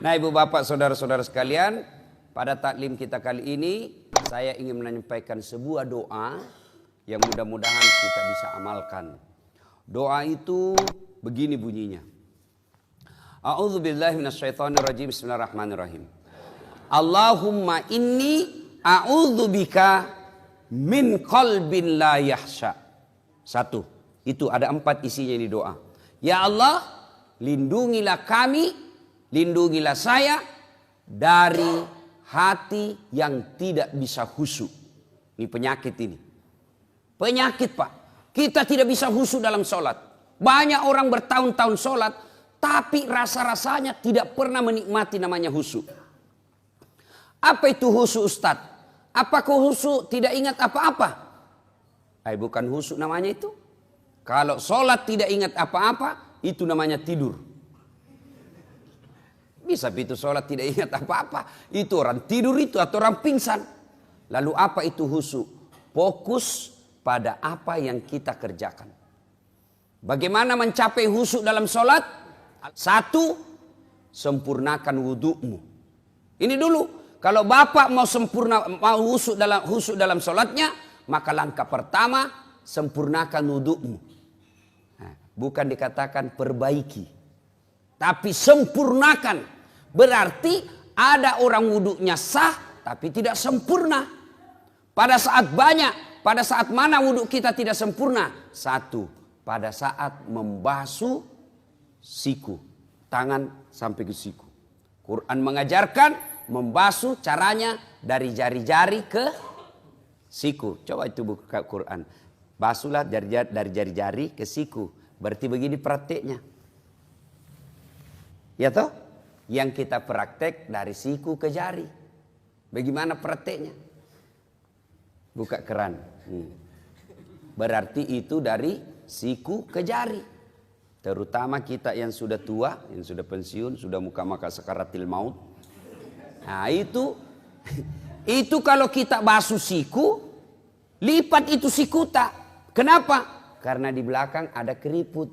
Nah, ibu bapak saudara-saudara sekalian, pada taklim kita kali ini saya ingin menyampaikan sebuah doa yang mudah-mudahan kita bisa amalkan. Doa itu begini bunyinya. A'udzubillahi minasyaitonirrajim. Bismillahirrahmanirrahim. Allahumma inni a'udzubika min qalbin la yahsha. Satu, itu ada 4 isinya di doa. Ya Allah, lindungilah kami, lindungilah saya dari hati yang tidak bisa khusyuk. Ini penyakit ini. Penyakit, Pak. Kita tidak bisa khusyuk dalam sholat. Banyak orang bertahun-tahun sholat, tapi rasa-rasanya tidak pernah menikmati namanya khusyuk. Apa itu khusyuk, Ustaz? Apakah khusyuk tidak ingat apa-apa? Bukan khusyuk namanya itu. Kalau sholat tidak ingat apa-apa, itu namanya tidur. Bisa itu sholat tidak ingat apa-apa. Itu orang tidur itu atau orang pingsan. Lalu apa itu khusyuk? Fokus pada apa yang kita kerjakan. Bagaimana mencapai khusyuk dalam sholat? 1, sempurnakan wudhumu. Ini dulu. Kalau bapak mau khusyuk dalam sholatnya, maka langkah pertama sempurnakan wudhumu. Nah, bukan dikatakan perbaiki, tapi sempurnakan. Berarti ada orang wudhunya sah, tapi tidak sempurna. Pada saat mana wudhu kita tidak sempurna? 1, pada saat membasuh siku, tangan sampai ke siku. Quran mengajarkan membasuh caranya dari jari-jari ke siku. Coba itu buka Quran. Basuhlah dari jari-jari ke siku. Berarti begini prakteknya. Ya toh? Yang kita praktek dari siku ke jari. Bagaimana prakteknya? Buka keran. Berarti itu dari siku ke jari. Terutama kita yang sudah tua, yang sudah pensiun, sudah muka-maka sakaratil maut. Nah itu kalau kita basuh siku, lipat itu sikuta. Kenapa? Karena di belakang ada keriput.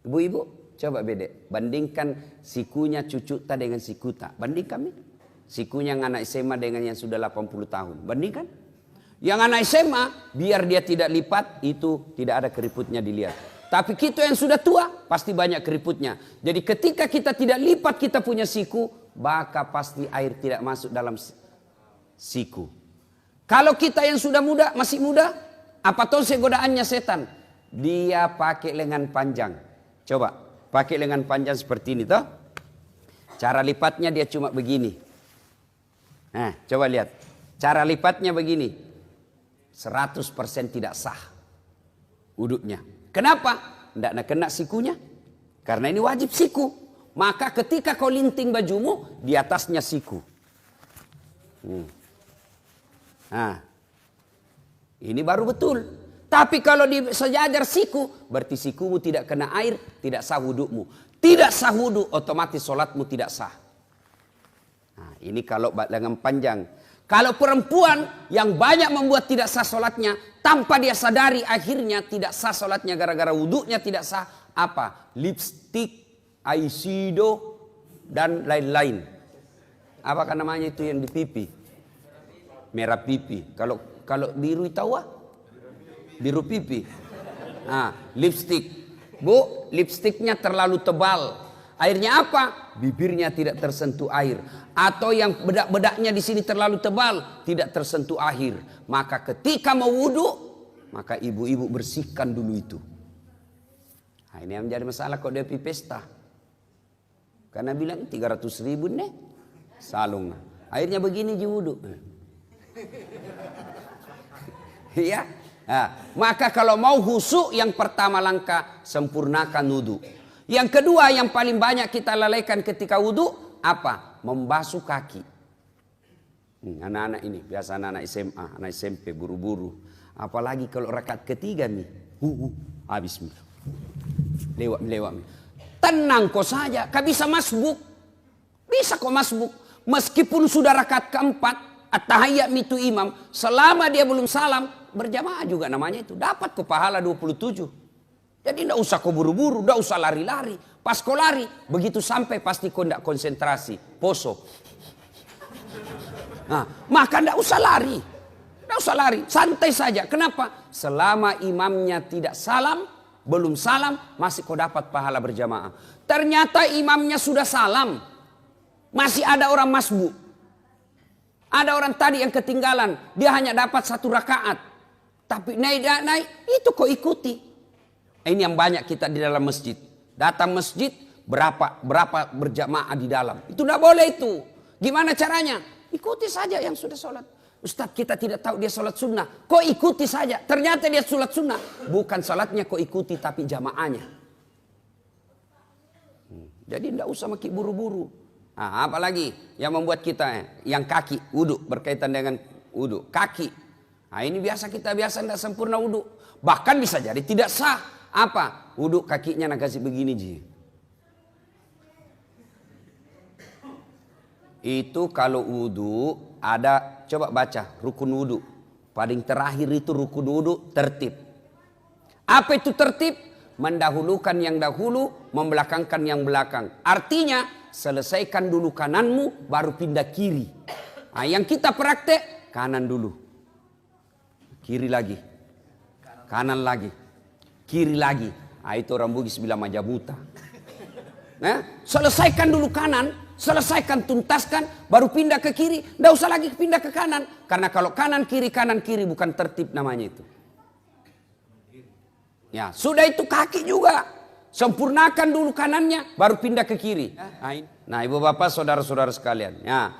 Ibu-ibu, coba bandingkan sikunya cucuta dengan sikuta. Bandingkan. Sikunya yang anak SMA dengan yang sudah 80 tahun. Bandingkan. Yang anak SMA, biar dia tidak lipat, itu tidak ada keriputnya dilihat. Tapi kita yang sudah tua, pasti banyak keriputnya. Jadi ketika kita tidak lipat kita punya siku, maka pasti air tidak masuk dalam siku. Kalau kita yang sudah muda, masih muda, apa tuh godaannya setan? Dia pakai lengan panjang. Coba, pakai lengan panjang seperti ini toh. Cara lipatnya dia cuma begini. Nah, coba lihat. Cara lipatnya begini. 100% tidak sah wudhunya. Kenapa? Tidak kena sikunya. Karena ini wajib siku. Maka ketika kau linting bajumu, di atasnya siku. Nah, ini baru betul. Tapi kalau di sejajar siku, berarti sikumu tidak kena air, tidak sah wudhumu. Tidak sah wudhu, otomatis sholatmu tidak sah. Nah, ini kalau lengan panjang. Kalau perempuan yang banyak membuat tidak sah sholatnya, tanpa dia sadari akhirnya tidak sah sholatnya gara-gara wudhunya tidak sah. Apa? Lipstick, eyeshadow, dan lain-lain. Apakah namanya itu yang di pipi? Merah pipi. Kalau biru tahu ah? Biru pipi. Nah, lipstick. Bu, lipstiknya terlalu tebal. Akhirnya apa? Bibirnya tidak tersentuh air. Atau yang bedak-bedaknya di sini terlalu tebal, tidak tersentuh air. Maka ketika mau wudhu, maka ibu-ibu bersihkan dulu itu. Nah, ini yang menjadi masalah kalau dia pergi pesta. Karena bilang 300.000 nih salung. Akhirnya begini di wudhu. Iya. Nah, maka kalau mau khusyuk, yang pertama langkah sempurnakan wudhu. Yang kedua yang paling banyak kita lalaikan ketika wudhu apa? Membasuh kaki. Anak-anak ini biasa anak SMA, anak SMP buru-buru. Apalagi kalau rakaat ketiga nih, habis lewat. Tenang kok saja, kau bisa masbuk. Bisa kok masbuk. Meskipun sudah rakaat keempat, at-tahiyyat mitu imam, selama dia belum salam, berjamaah juga namanya itu. Dapat kok pahala 27. Jadi tidak usah kau buru-buru, tidak usah lari-lari. Pas kau lari, begitu sampai pasti kau tidak konsentrasi, poso. Nah, maka tidak usah lari. Tidak usah lari, santai saja. Kenapa? Selama imamnya tidak salam, belum salam, masih kau dapat pahala berjamaah. Ternyata imamnya sudah salam, masih ada orang masbuk. Ada orang tadi yang ketinggalan, dia hanya dapat 1 rakaat. Tapi naik, itu kau ikuti. Ini yang banyak kita di dalam masjid. Datang masjid, berapa berjamaah di dalam. Itu tidak boleh itu. Gimana caranya? Ikuti saja yang sudah sholat. Ustaz, kita tidak tahu dia sholat sunnah. Kau ikuti saja. Ternyata dia sholat sunnah. Bukan sholatnya kau ikuti, tapi jamaahnya. Jadi tidak usah makin buru-buru. Nah, apalagi yang membuat kita yang kaki wudhu, berkaitan dengan wudhu kaki. Nah, ini kita biasa tidak sempurna wudhu. Bahkan bisa jadi tidak sah. Apa? Wudhu kakinya nak kasih begini ji. Itu kalau wudhu ada, coba baca rukun wudhu. Paling terakhir itu rukun wudhu tertib. Apa itu tertib? Mendahulukan yang dahulu, membelakangkan yang belakang. Artinya selesaikan dulu kananmu, baru pindah kiri. Nah, yang kita praktek kanan dulu, kiri lagi, kanan lagi, kiri lagi. Nah, itu orang Bugis bilang majabuta. Nah, selesaikan dulu kanan, selesaikan tuntaskan, baru pindah ke kiri. Tidak usah lagi pindah ke kanan. Karena kalau kanan kiri bukan tertib namanya itu. Ya, sudah itu kaki juga. Sempurnakan dulu kanannya, baru pindah ke kiri. Nah, ibu bapak, saudara-saudara sekalian. Ya,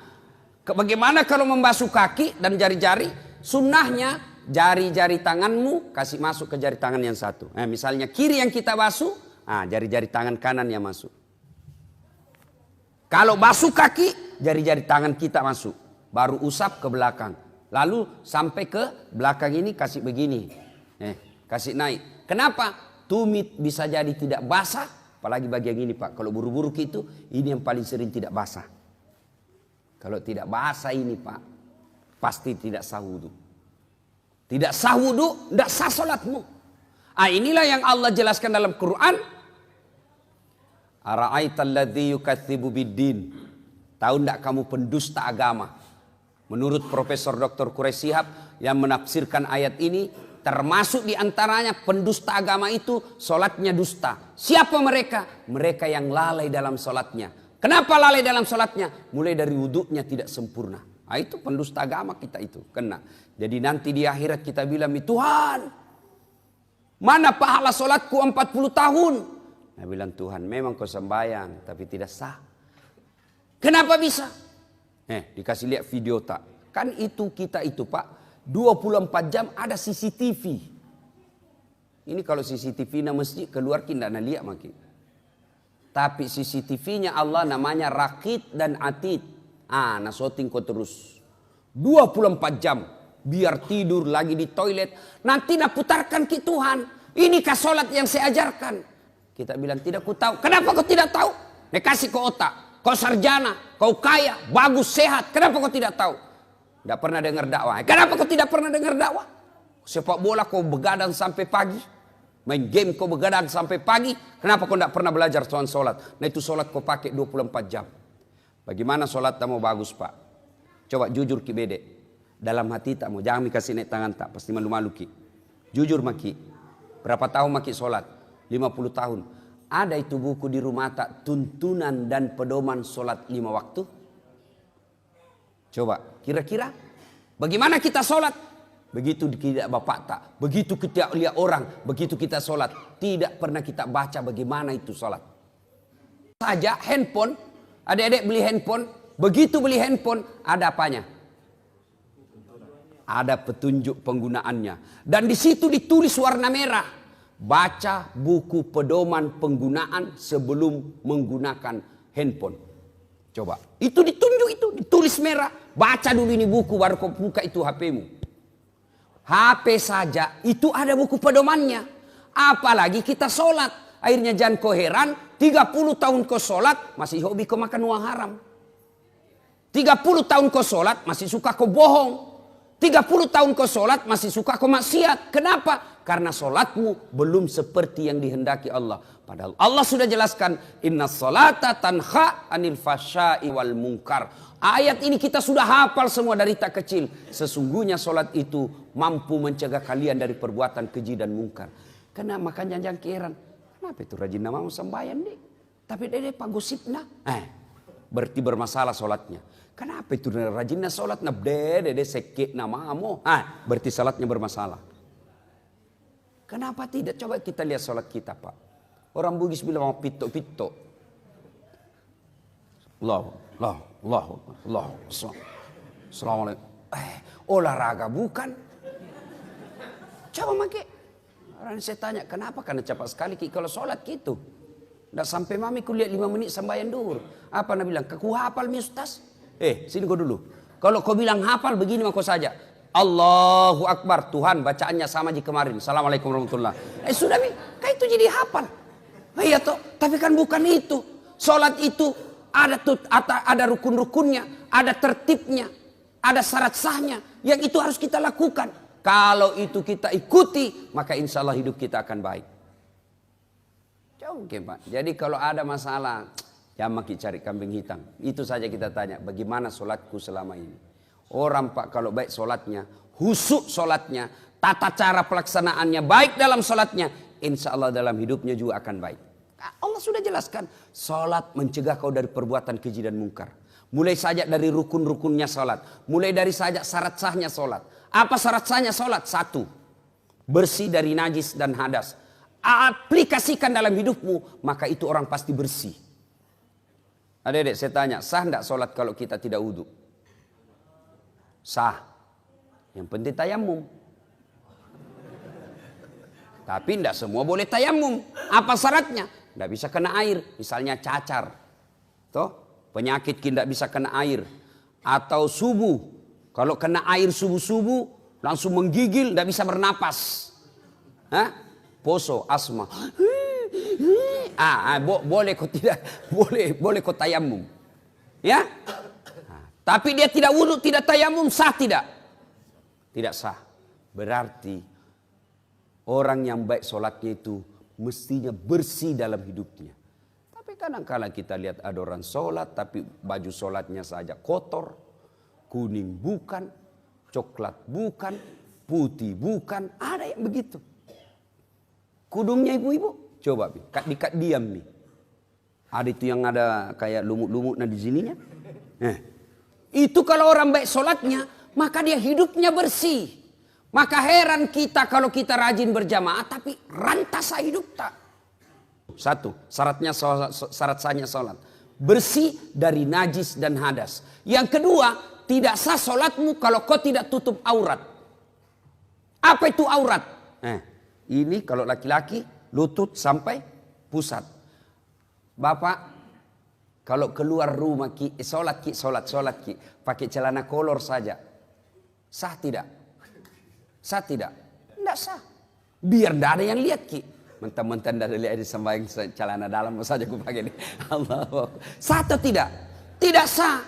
bagaimana kalau membasuh kaki dan jari-jari? Sunnahnya jari-jari tanganmu kasih masuk ke jari tangan yang satu. Nah, misalnya kiri yang kita basuh, jari-jari tangan kanan yang masuk. Kalau basuh kaki, jari-jari tangan kita masuk. Baru usap ke belakang. Lalu sampai ke belakang ini kasih begini. Kasih naik. Kenapa? Tumit bisa jadi tidak basah. Apalagi bagian ini Pak. Kalau buru-buru gitu, ini yang paling sering tidak basah. Kalau tidak basah ini Pak, pasti tidak sah wudu. Tidak sah wudu, tidak sah sholatmu. Inilah yang Allah jelaskan dalam Quran. Ara'aital ladzi yukatsibu biddin. Tahu tidak kamu pendusta agama? Menurut Profesor Dr. Quraish Shihab yang menafsirkan ayat ini, termasuk diantaranya pendusta agama itu sholatnya dusta. Siapa mereka? Mereka yang lalai dalam sholatnya. Kenapa lalai dalam sholatnya? Mulai dari wudhunya tidak sempurna. Itu pendusta agama kita itu kena. Jadi nanti di akhirat kita bilang, Tuhan, mana pahala sholatku 40 tahun? Nah, bilang, Tuhan memang kau sembahyang tapi tidak sah. Kenapa bisa? Dikasih lihat video tak? Kan itu kita itu Pak, 24 jam ada CCTV. Ini kalau CCTV na masjid keluar kita nak lihat makin. Tapi CCTV-nya Allah namanya Raqib dan Atid. Nah shooting kau terus 24 jam. Biar tidur lagi di toilet. Nanti nak putarkan ke Tuhan. Inikah sholat yang saya ajarkan? Kita bilang tidak ku tahu. Kenapa kau tidak tahu? Kasih kau otak. Kau sarjana, kau kaya, bagus, sehat. Kenapa kau tidak tahu? Tidak pernah dengar dakwah. Kenapa kau tidak pernah dengar dakwah? Sepak bola kau begadang sampai pagi. Main game kau begadang sampai pagi. Kenapa kau tidak pernah belajar soal sholat? Nah itu sholat kau pakai 24 jam. Bagaimana sholat kamu bagus Pak? Coba jujur ki bede. Dalam hati tak mau. Jangan dikasih naik tangan tak. Pasti malu-malu ki. Jujur maki. Berapa tahun maki sholat? 50 tahun. Ada itu buku di rumah tak. Tuntunan dan pedoman sholat 5 waktu. Coba, kira-kira bagaimana kita sholat? Begitu tidak bapak tak, begitu kita lihat orang, begitu kita sholat. Tidak pernah kita baca bagaimana itu sholat. Saja handphone, adik-adik beli handphone, begitu beli handphone, ada apanya? Ada petunjuk penggunaannya. Dan di situ ditulis warna merah. Baca buku pedoman penggunaan sebelum menggunakan handphone. Coba, itu ditunjuk itu, ditulis merah. Baca dulu ini buku, baru kau buka itu HP-mu. HP saja, itu ada buku pedomannya. Apalagi kita sholat. Akhirnya jangan kau heran, 30 tahun kau sholat, masih hobi kau makan uang haram. 30 tahun kau sholat, masih suka kau bohong. 30 tahun kau sholat, masih suka kau maksiat. Kenapa? Karena solatmu belum seperti yang dihendaki Allah. Padahal Allah sudah jelaskan, inna salata tanha anil fasya'i wal munkar. Ayat ini kita sudah hafal semua dari tak kecil. Sesungguhnya solat itu mampu mencegah kalian dari perbuatan keji dan mungkar. Karena makanya jangan keheran. Kenapa itu rajin nama sembahyang deh? Tapi dede pak gosipna. Berarti bermasalah solatnya. Kenapa itu rajinnya solat? Dede sekit namamu. Berarti solatnya bermasalah. Kenapa tidak? Coba kita lihat solat kita pak. Orang Bugis bilang mau pito-pito. Allah. Assalamualaikum. Olahraga bukan? Coba make. Orang saya tanya, kenapa? Karena cepat sekali kalau sholat gitu. Nggak sampai mami kulihat 5 menit sembahyang duhur. Apa nak bilang? Aku hafal mi ustaz. Sini kau dulu. Kalau kau bilang hafal begini mah kau saja. Allahu Akbar. Tuhan bacaannya sama aja kemarin. Assalamualaikum warahmatullahi. Sudah mi. Kan itu jadi hafal. Iya toh. Tapi kan bukan itu. Sholat itu ada rukun-rukunnya. Ada tertibnya. Ada syarat sahnya. Yang itu harus kita lakukan. Kalau itu kita ikuti, maka insya Allah hidup kita akan baik. Oke Pak. Jadi kalau ada masalah, jangan makin cari kambing hitam. Itu saja kita tanya, bagaimana sholatku selama ini. Orang Pak kalau baik sholatnya, husuk sholatnya, tata cara pelaksanaannya baik dalam sholatnya, insya Allah dalam hidupnya juga akan baik. Allah sudah jelaskan, sholat mencegah kau dari perbuatan keji dan mungkar. Mulai saja dari rukun-rukunnya sholat. Mulai dari saja syarat sahnya sholat. Apa syarat sahnya sholat? 1. Bersih dari najis dan hadas. Aplikasikan dalam hidupmu, maka itu orang pasti bersih. Adik-adik saya tanya, sah tidak sholat kalau kita tidak wudhu? Sah. Yang penting tayamum. Tapi tidak semua boleh tayamum. Apa syaratnya? Tidak bisa kena air. Misalnya cacar. Toh? Penyakit tidak bisa kena air. Atau subuh. Kalau kena air subuh-subuh langsung menggigil, tidak bisa bernapas. Poso, asma. Boleh kok tidak, boleh kok tayamum. Ya? Tapi dia tidak wudhu, tidak tayamum, sah tidak? Tidak sah. Berarti orang yang baik sholatnya itu mestinya bersih dalam hidupnya. Tapi kadang-kadang kita lihat ada orang sholat tapi baju sholatnya saja kotor. Kuning bukan, coklat bukan, putih bukan, ada yang begitu. Kudungnya ibu-ibu, coba dikat diam nih. Ada itu yang ada kayak lumut-lumut di sininya. Itu kalau orang baik sholatnya, maka dia hidupnya bersih. Maka heran kita kalau kita rajin berjamaah, tapi rantasa hidup tak. 1, syarat sahnya sholat. Bersih dari najis dan hadas. Yang kedua, tidak sah sholatmu kalau kau tidak tutup aurat. Apa itu aurat? Ini kalau laki-laki lutut sampai pusat. Bapak kalau keluar rumah sholat pakai celana kolor saja. Sah tidak? Sah tidak? Tidak sah. Biar tidak ada yang lihat ki. Mentang-mentang dari lihat di sembahyang celana dalam saja aku pakai ini. Allah. Sah atau tidak? Tidak sah.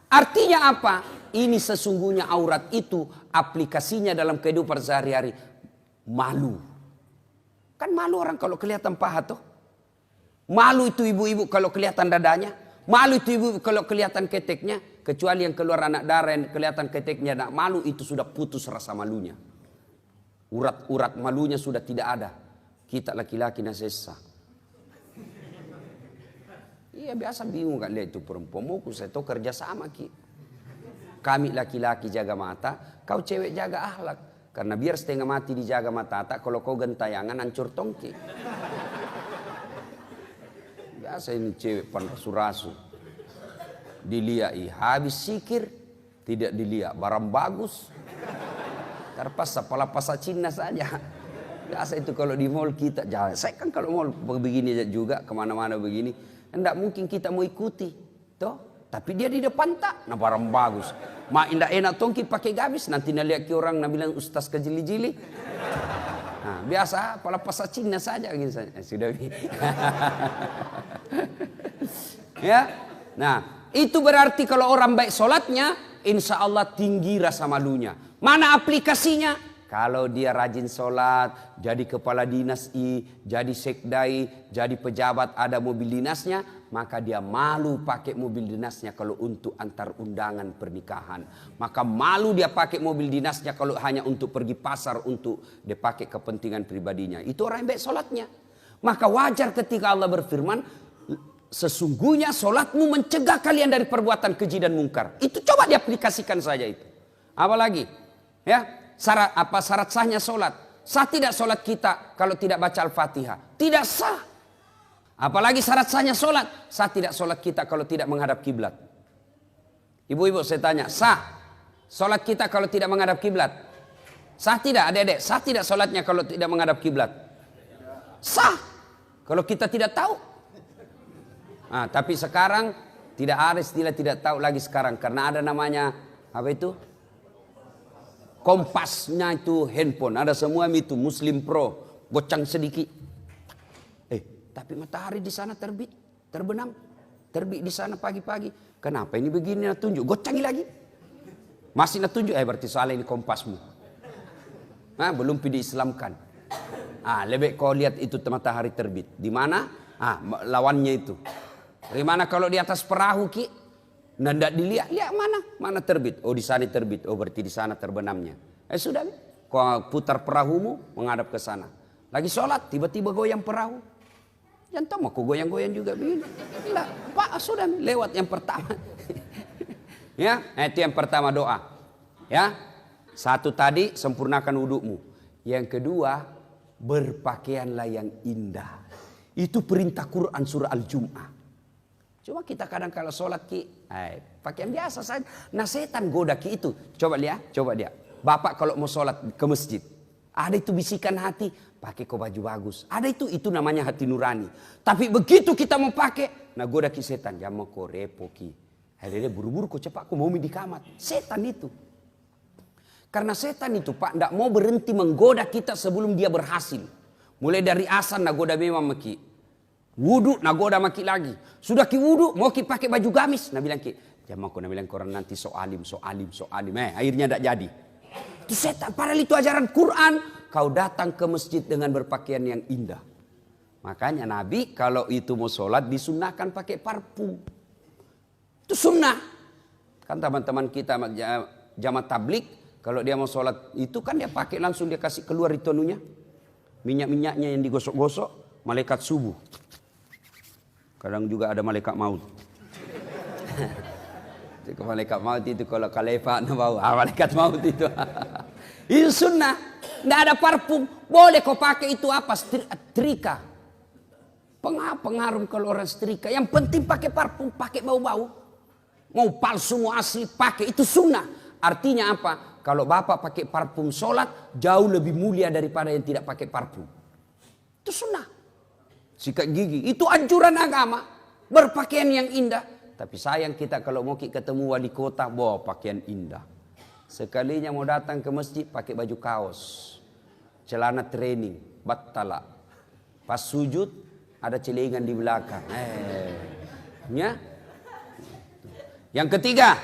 Artinya apa? Ini sesungguhnya aurat itu aplikasinya dalam kehidupan sehari-hari. Malu. Kan malu orang kalau kelihatan paha tuh. Malu itu ibu-ibu kalau kelihatan dadanya. Malu itu ibu kalau kelihatan keteknya. Kecuali yang keluar anak darah yang kelihatan keteknya. Nah, malu itu sudah putus rasa malunya. Urat-urat malunya sudah tidak ada. Kita laki-laki nasesa. Iya biasa bingung kan lihat itu perempuan. Mau saya tahu kerja sama ki. Kami laki-laki jaga mata. Kau cewek jaga akhlak. Karena biar setengah mati dijaga mata tak. Kalau kau gentayangan hancur tongki. Biasa ini cewek panrasu-rasu. Dilihat habis sikir. Tidak dilihat barang bagus. Terpaksa pala pasar Cina saja. Biasa itu kalau di mall kita jangan. Saya kan kalau mall begini juga kemana-mana begini. Tidak mungkin kita mau ikuti. Toh? Tapi dia di depan tak. Nah barang bagus. Mak indah enak tongki pakai gabis. Nanti naliak ke orang bilang ustaz kejili-jili. Nah, biasa pala pasar Cina saja. Sudah. Ya. Nah itu berarti kalau orang baik sholatnya. Insya Allah tinggi rasa malunya. Mana aplikasinya? Kalau dia rajin sholat, jadi kepala dinas jadi sekdai, jadi pejabat ada mobil dinasnya, maka dia malu pakai mobil dinasnya kalau untuk antar undangan pernikahan. Maka malu dia pakai mobil dinasnya kalau hanya untuk pergi pasar, untuk dia pakai kepentingan pribadinya. Itu orang yang baik sholatnya. Maka wajar ketika Allah berfirman, sesungguhnya sholatmu mencegah kalian dari perbuatan keji dan mungkar. Itu coba diaplikasikan saja itu. Apalagi, ya. Syarat sahnya sholat? Sah tidak sholat kita kalau tidak baca Al-Fatihah? Tidak sah. Apalagi syarat sahnya sholat? Sah tidak sholat kita kalau tidak menghadap kiblat? Ibu-ibu saya tanya, sah sholat kita kalau tidak menghadap kiblat? Sah tidak adik-adik? Sah tidak sholatnya kalau tidak menghadap kiblat? Sah. Kalau kita tidak tahu. Nah, tapi sekarang tidak ada istilah tidak tahu lagi sekarang. Karena ada namanya, apa itu? Kompasnya itu handphone, ada semua itu Muslim Pro, gocang sedikit. Tapi matahari di sana terbit, terbenam, terbit di sana pagi-pagi. Kenapa ini begini? Nak tunjuk, gocangi lagi. Masih nak tunjuk, berarti soalnya ini kompasmu. Nah, belum diislamkan. Lebih kau lihat itu matahari terbit. Di mana? Lawannya itu. Di mana kalau di atas perahu ki? Nah, tidak dilihat, lihat mana terbit. Oh, di sana terbit. Oh, berarti di sana terbenamnya. Sudah, kau putar perahumu menghadap ke sana. Lagi sholat, tiba-tiba goyang perahu. Jangan tahu, aku goyang-goyang juga begini. Tidak, Pak, sudah lewat yang pertama. Ya, itu yang pertama doa. Ya, satu tadi sempurnakan wudukmu. Yang kedua, berpakaianlah yang indah. Itu perintah Quran surah Al-Jum'ah. Cuma kita kadang kalau sholat ki, pakaian biasa saja. Nah setan goda ki itu. Coba lihat. Bapak kalau mau sholat ke masjid, ada itu bisikan hati, pakai kau baju bagus. Ada itu namanya hati nurani. Tapi begitu kita mau pakai, nah goda ki setan. Jangan mau kau repo ki. Akhirnya buru-buru kau cepat, kau mau di kamar. Setan itu. Karena setan itu Pak, tidak mau berhenti menggoda kita sebelum dia berhasil. Mulai dari asan, nah goda memang maki. Wudu, nagoda maki lagi. Sudah ki wudu, mau ki pakai baju gamis. Nah bilang ki, jangan aku bilang koran nanti soalim. Akhirnya tidak jadi. Itu setan, padahal itu ajaran Quran. Kau datang ke masjid dengan berpakaian yang indah. Makanya Nabi kalau itu mau sholat disunahkan pakai parfum. Itu sunnah. Kan teman-teman kita jamaah tablik, kalau dia mau sholat itu kan dia pakai langsung dia kasih keluar itu anunya. Minyak-minyaknya yang digosok-gosok, malaikat subuh. Kadang juga ada malaikat maut. Malaikat maut itu kalau kalefa bau. Malaikat maut itu. Itu sunnah. Tidak ada parfum. Boleh kau pakai itu apa? Setrika. Pengaruh kalau orang setrika. Yang penting pakai parfum. Pakai bau-bau. Mau palsu mau asli pakai. Itu sunnah. Artinya apa? Kalau bapak pakai parfum sholat. Jauh lebih mulia daripada yang tidak pakai parfum. Itu sunnah. Sikat gigi, itu anjuran agama. Berpakaian yang indah. Tapi sayang kita kalau mau ketemu wali kota, bawa pakaian indah. Sekalinya mau datang ke masjid pakai baju kaos. Celana training, battala. Pas sujud, ada celengan di belakang. Ya. Yang ketiga,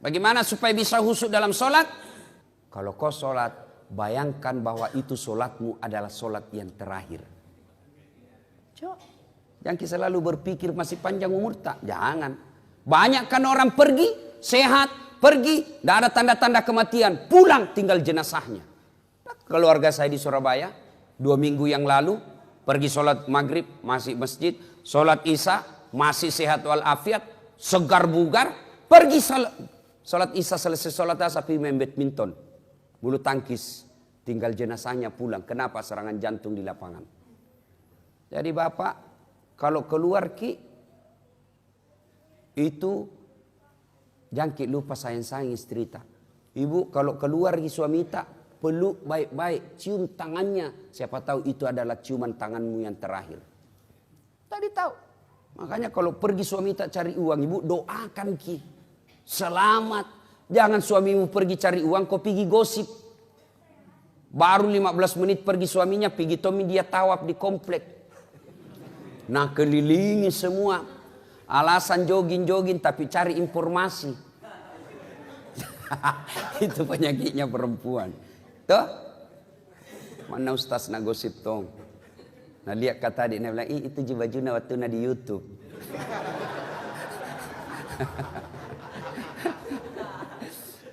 bagaimana supaya bisa khusyuk dalam sholat? Kalau kau sholat, bayangkan bahwa itu sholatmu adalah sholat yang terakhir. Jangan selalu berpikir masih panjang umur, tak, jangan. Banyak kan orang pergi sehat, pergi tidak ada tanda-tanda kematian, pulang tinggal jenazahnya. Keluarga saya di Surabaya 2 minggu yang lalu pergi sholat maghrib masih masjid, sholat isya masih sehat walafiat, segar bugar, pergi sholat isya selesai sholat asar pergi main badminton, bulu tangkis, tinggal jenazahnya pulang. Kenapa? Serangan jantung di lapangan. Jadi bapak kalau keluar ki itu jangan lupa sayang-sayang istri tak. Ibu kalau keluar ki suami tak peluk baik-baik, cium tangannya. Siapa tahu itu adalah ciuman tanganmu yang terakhir. Tadi tahu. Makanya kalau pergi suami tak cari uang, ibu doakan ki selamat. Jangan suamimu pergi cari uang, kau pergi gosip. Baru 15 menit pergi suaminya, pergi Tommy dia tawaf di komplek. Nah kelilingi semua. Alasan jogging-jogging tapi cari informasi. Itu penyakitnya perempuan. Tuh. Mana ustaz nak gosip tong. Nah lihat kata adik, dia bilang, itu baju waktu na di YouTube.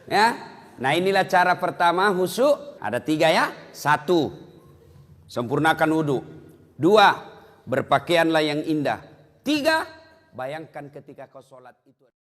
Ya, nah inilah cara pertama khusyuk. Ada 3 ya. 1, sempurnakan wudhu. 2, berpakaianlah yang indah. 3, bayangkan ketika kau sholat itu.